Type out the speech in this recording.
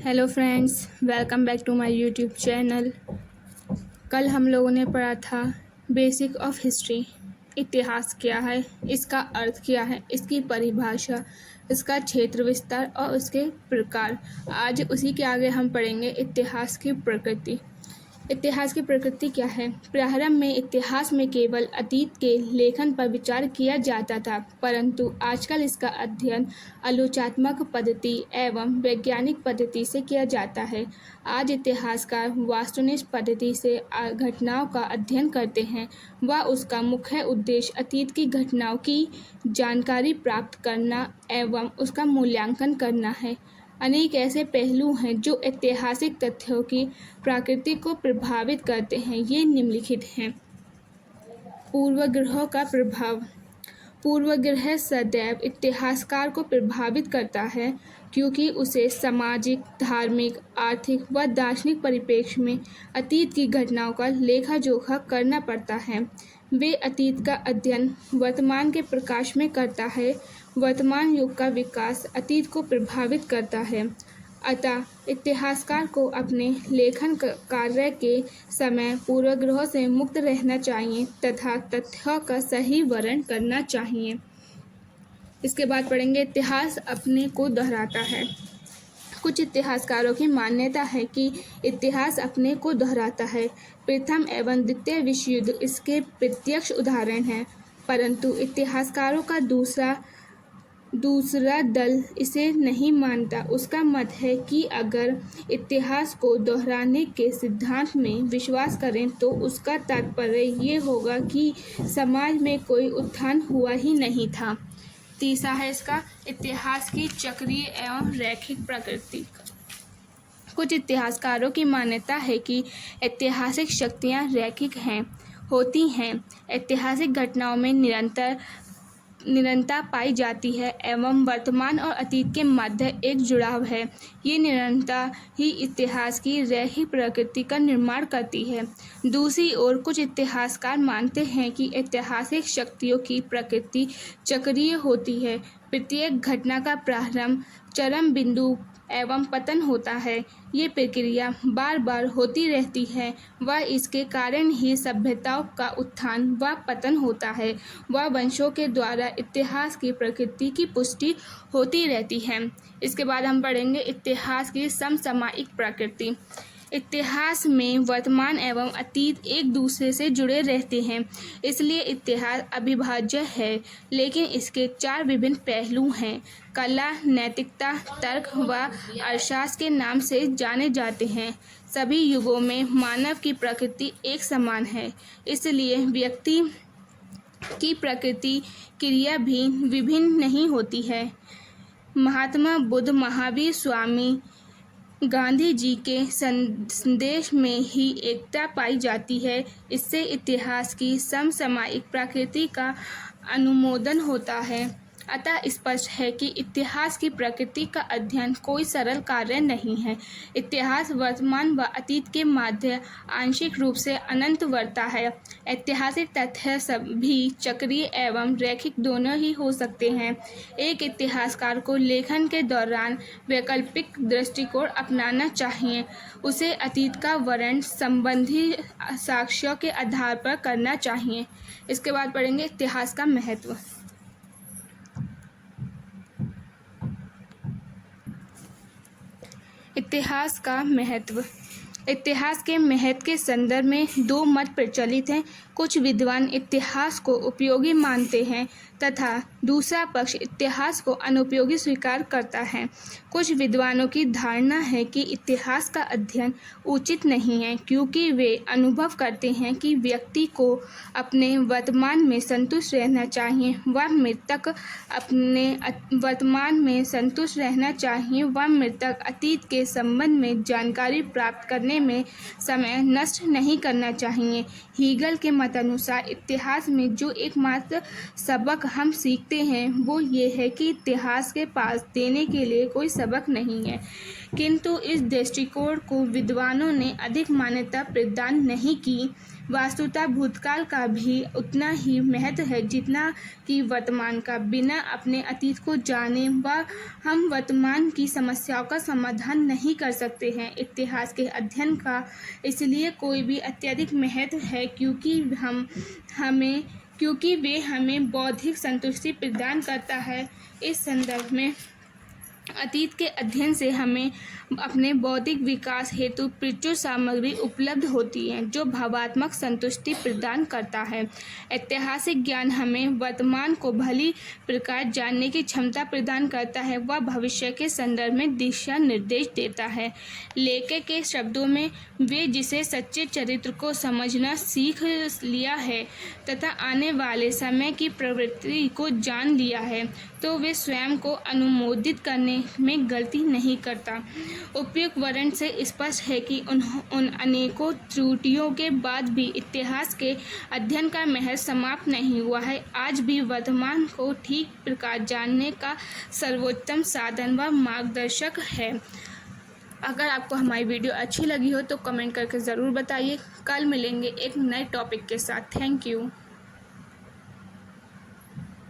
Hello friends, welcome back to my YouTube channel. कल हम लोगों ने पढ़ा था बेसिक ऑफ हिस्ट्री। इतिहास क्या है, इसका अर्थ क्या है, इसकी परिभाषा, इसका क्षेत्र विस्तार और उसके प्रकार। आज उसी के आगे हम पढ़ेंगे इतिहास की प्रकृति। इतिहास की प्रकृति क्या है? प्रारंभ में इतिहास में केवल अतीत के लेखन पर विचार किया जाता था, परंतु आजकल इसका अध्ययन आलोचनात्मक पद्धति एवं वैज्ञानिक पद्धति से किया जाता है। आज इतिहासकार वस्तुनिष्ठ पद्धति से घटनाओं का अध्ययन करते हैं व उसका मुख्य उद्देश्य अतीत की घटनाओं की जानकारी प्राप्त करना एवं उसका मूल्यांकन करना है। अनेक ऐसे पहलू हैं जो ऐतिहासिक तथ्यों की प्रकृति को प्रभावित करते हैं। ये निम्नलिखित हैं। पूर्वाग्रहों का प्रभाव। पूर्वाग्रह सदैव इतिहासकार को प्रभावित करता है, क्योंकि उसे सामाजिक, धार्मिक, आर्थिक व दार्शनिक परिप्रेक्ष्य में अतीत की घटनाओं का लेखा जोखा करना पड़ता है। वे अतीत का अध्ययन वर्तमान के प्रकाश में करता है। वर्तमान युग का विकास अतीत को प्रभावित करता है। अतः इतिहासकार को अपने लेखन कार्य के समय पूर्वाग्रहों से मुक्त रहना चाहिए तथा तथ्यों का सही वर्णन करना चाहिए। इसके बाद पढ़ेंगे इतिहास अपने को दोहराता है। कुछ इतिहासकारों की मान्यता है कि इतिहास अपने को दोहराता है। प्रथम एवं द्वितीय विश्व युद्ध इसके प्रत्यक्ष उदाहरण हैं, परंतु इतिहासकारों का दूसरा दल इसे नहीं मानता। उसका मत है कि अगर इतिहास को दोहराने के सिद्धांत में विश्वास करें तो उसका तात्पर्य ये होगा कि समाज में कोई उत्थान हुआ ही नहीं था। तीसरा है इसका इतिहास की चक्रीय एवं रैखिक प्रकृति। कुछ इतिहासकारों की मान्यता है कि ऐतिहासिक शक्तियाँ रैखिक होती हैं। ऐतिहासिक घटनाओं में निरंतरता पाई जाती है एवं वर्तमान और अतीत के मध्य एक जुड़ाव है। ये निरंतरता ही इतिहास की रैखिक प्रकृति का निर्माण करती है। दूसरी ओर कुछ इतिहासकार मानते हैं कि ऐतिहासिक शक्तियों की प्रकृति चक्रीय होती है। प्रत्येक घटना का प्रारंभ, चरम बिंदु एवं पतन होता है। ये प्रक्रिया बार बार होती रहती है व इसके कारण ही सभ्यताओं का उत्थान व पतन होता है व वंशों के द्वारा इतिहास की प्रकृति की पुष्टि होती रहती है। इसके बाद हम पढ़ेंगे इतिहास की समसामयिक प्रकृति। इतिहास में वर्तमान एवं अतीत एक दूसरे से जुड़े रहते हैं, इसलिए इतिहास अविभाज्य है। लेकिन इसके 4 विभिन्न पहलू हैं। कला, नैतिकता, तर्क व अर्थशास्त्र के नाम से जाने जाते हैं। सभी युगों में मानव की प्रकृति एक समान है, इसलिए व्यक्ति की प्रकृति क्रिया भी विभिन्न नहीं होती है। महात्मा बुद्ध, महावीर, स्वामी गांधी जी के संदेश में ही एकता पाई जाती है। इससे इतिहास की समसामयिक प्रकृति का अनुमोदन होता है। अतः स्पष्ट है कि इतिहास की प्रकृति का अध्ययन कोई सरल कार्य नहीं है। इतिहास वर्तमान व अतीत के मध्य आंशिक रूप से अनंत वर्ता है। ऐतिहासिक तथ्य सभी चक्रीय एवं रैखिक दोनों ही हो सकते हैं। एक इतिहासकार को लेखन के दौरान वैकल्पिक दृष्टिकोण अपनाना चाहिए। उसे अतीत का वर्णन संबंधी साक्ष्यों के आधार पर करना चाहिए। इसके बाद पढ़ेंगे इतिहास का महत्व। इतिहास का महत्व। इतिहास के महत्व के संदर्भ में 2 मत प्रचलित हैं। कुछ विद्वान इतिहास को उपयोगी मानते हैं तथा दूसरा पक्ष इतिहास को अनुपयोगी स्वीकार करता है। कुछ विद्वानों की धारणा है कि इतिहास का अध्ययन उचित नहीं है, क्योंकि वे अनुभव करते हैं कि व्यक्ति को अपने वर्तमान में संतुष्ट रहना चाहिए व मृतक अपने वर्तमान में संतुष्ट रहना चाहिए व मृतक अतीत के संबंध में जानकारी प्राप्त करने में समय नष्ट नहीं करना चाहिए। हीगल के मतानुसार इतिहास में जो एकमात्र सबक हम सीखते सकते हैं वो ये है कि इतिहास के पास देने के लिए कोई सबक नहीं है, किंतु इस दृष्टिकोण को विद्वानों ने अधिक मान्यता प्रदान नहीं की। वास्तुतः भूतकाल का भी उतना ही महत्व है जितना कि वर्तमान का। बिना अपने अतीत को जाने व हम वर्तमान की समस्याओं का समाधान नहीं कर सकते हैं। इतिहास के अध्ययन का इसलिए कोई भी अत्यधिक महत्व है क्योंकि वे हमें बौद्धिक संतुष्टि प्रदान करता है। इस संदर्भ में अतीत के अध्ययन से हमें अपने बौद्धिक विकास हेतु प्रचुर सामग्री उपलब्ध होती है जो भावात्मक संतुष्टि प्रदान करता है। ऐतिहासिक ज्ञान हमें वर्तमान को भली प्रकार जानने की क्षमता प्रदान करता है व भविष्य के संदर्भ में दिशा निर्देश देता है। लेखक के शब्दों में, वे जिसे सच्चे चरित्र को समझना सीख लिया है तथा आने वाले समय की प्रवृत्ति को जान लिया है तो वे स्वयं को अनुमोदित करने में गलती नहीं करता। उपयुक्त वर्णन से स्पष्ट है कि उन अनेकों त्रुटियों के बाद भी इतिहास के अध्ययन का महत्व समाप्त नहीं हुआ है। आज भी वर्तमान को ठीक प्रकार जानने का सर्वोत्तम साधन व मार्गदर्शक है। अगर आपको हमारी वीडियो अच्छी लगी हो तो कमेंट करके ज़रूर बताइए। कल मिलेंगे एक नए टॉपिक के साथ। Thank you.